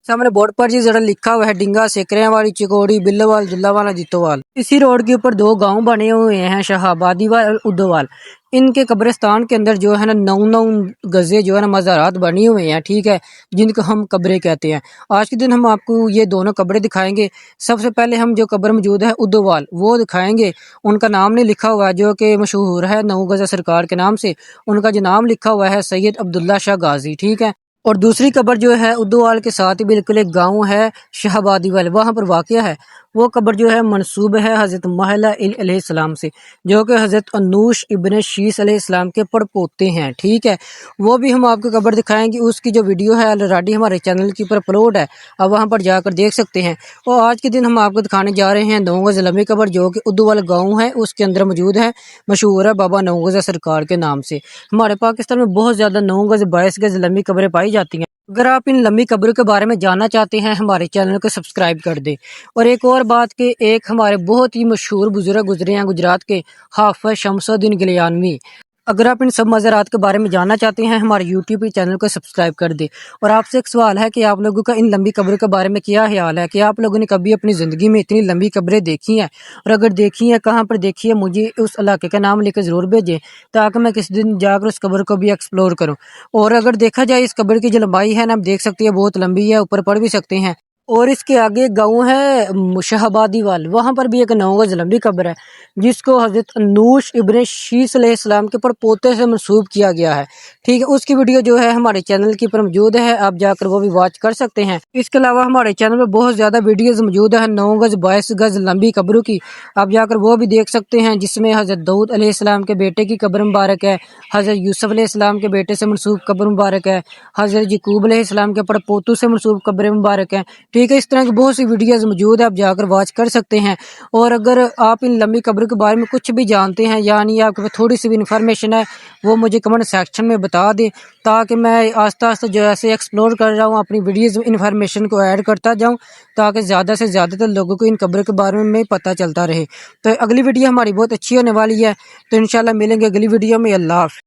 सामने बोर्ड पर जी जरा लिखा हुआ है डिंगा सेकरियां वाली चिकोड़ी बिल्लोवाल जिल्लावाला जितोवाल। इसी रोड के ऊपर दो गांव बने हुए हैं, शाहाबादीवाल और उद्दोवाल। इनके कब्रिस्तान के अंदर जो है ना 9-9 गजे जो है ना मज़ारात बनी हुए हैं, ठीक है, जिनको हम कब्रें कहते हैं। आज के दिन हम आपको ये दोनों कब्रें दिखाएंगे। सबसे पहले हम जो कब्र मौजूद है उद्दोवाल वो दिखाएंगे। उनका नाम नहीं लिखा हुआ जो कि मशहूर है 9 गज़ा सरकार के नाम से। उनका जो नाम लिखा हुआ है सैयद अब्दुल्ला शाह गाजी, ठीक है। और दूसरी कब्र जो है उद्दोवाल के साथ ही बिल्कुल एक गांव है शाहाबादीवाल, वहाँ पर वाक़या है। वो कब्र जो है मंसूब है हज़रत महला अलैहिस्सलाम से, जो कि हज़रत अनूश इब्न शीस अलैहिस्सलाम के पड़पोते हैं, ठीक है। वो भी हम आपको कब्र दिखाएंगे। उसकी जो वीडियो है ऑलरेडी हमारे चैनल के ऊपर अपलोड है, अब वहाँ पर जाकर देख सकते हैं। और आज के दिन हम आपको दिखाने जा रहे हैं 9 गज़ लंबी कब्र, जो कि उद्दोवाल गाँव है उसके अंदर मौजूद है। मशहूर है बाबा 9 गज़ा सरकार के नाम से। हमारे पाकिस्तान में बहुत ज़्यादा 9 गज़ 22 गज़ लंबी कब्रें पाई जाती हैं। अगर आप इन लंबी कब्रों के बारे में जानना चाहते हैं हमारे चैनल को सब्सक्राइब कर दें। और एक और बात कि एक हमारे बहुत ही मशहूर बुजुर्ग गुजरे हैं गुजरात के, हाफिज शमसुद्दीन गिलियानवी। अगर आप इन सब मज़ारात के बारे में जानना चाहते हैं हमारे यूट्यूब चैनल को सब्सक्राइब कर दें। और आपसे एक सवाल है कि आप लोगों का इन लंबी कब्रों के बारे में क्या ख्याल है, कि आप लोगों ने कभी अपनी ज़िंदगी में इतनी लंबी कब्रें देखी हैं? और अगर देखी हैं कहाँ पर देखी है, मुझे उस इलाके का नाम लेकर ज़रूर भेजें, ताकि मैं किसी दिन जाकर उस कब्र को भी एक्सप्लोर करूँ। और अगर देखा जाए इस कब्र की जो लंबाई है ना, आप देख सकते हैं बहुत लंबी है, ऊपर पढ़ भी सकते हैं। और इसके आगे एक गाँव है शाहाबादीवाल, वहाँ पर भी एक 9 गज़ लंबी कब्र है, जिसको हज़रत अनूश इब्न शीस अलैहिस्सलाम के पड़पोते से मंसूब किया गया है, ठीक है। उसकी वीडियो जो है हमारे चैनल के ऊपर मौजूद है, आप जाकर वो भी वॉच कर सकते हैं। इसके अलावा हमारे चैनल में बहुत ज़्यादा वीडियोज़ मौजूद है 9 गज़ 22 गज़ लंबी कब्रों की, आप जाकर वो भी देख सकते हैं, जिसमें हज़रत दाऊद अलैहिस्सलाम के बेटे की कब्र मुबारक है, हज़रत यूसुफ अलैहिस्सलाम के बेटे से मंसूब कब्र मुबारक है, हज़रत यकूब अलैहिस्सलाम के पड़पोतों से मंसूब कब्र मुबारक है, ठीक है। इस तरह की बहुत सी वीडियोस मौजूद है, आप जाकर वॉच कर सकते हैं। और अगर आप इन लंबी कब्र के बारे में कुछ भी जानते हैं, यानी आपके पास थोड़ी सी भी इन्फॉर्मेशन है, वो मुझे कमेंट सेक्शन में बता दें, ताकि मैं आस्ते आस्ते जो ऐसे एक्सप्लोर कर रहा हूँ अपनी वीडियोज़ में इन्फॉर्मेशन को ऐड करता जाऊँ, ताकि ज़्यादा से ज़्यादातर लोगों को इन कब्र के बारे में पता चलता रहे। तो अगली वीडियो हमारी बहुत अच्छी होने वाली है, तो इंशाल्लाह मिलेंगे अगली वीडियो में। अल्लाह हाफ़िज़।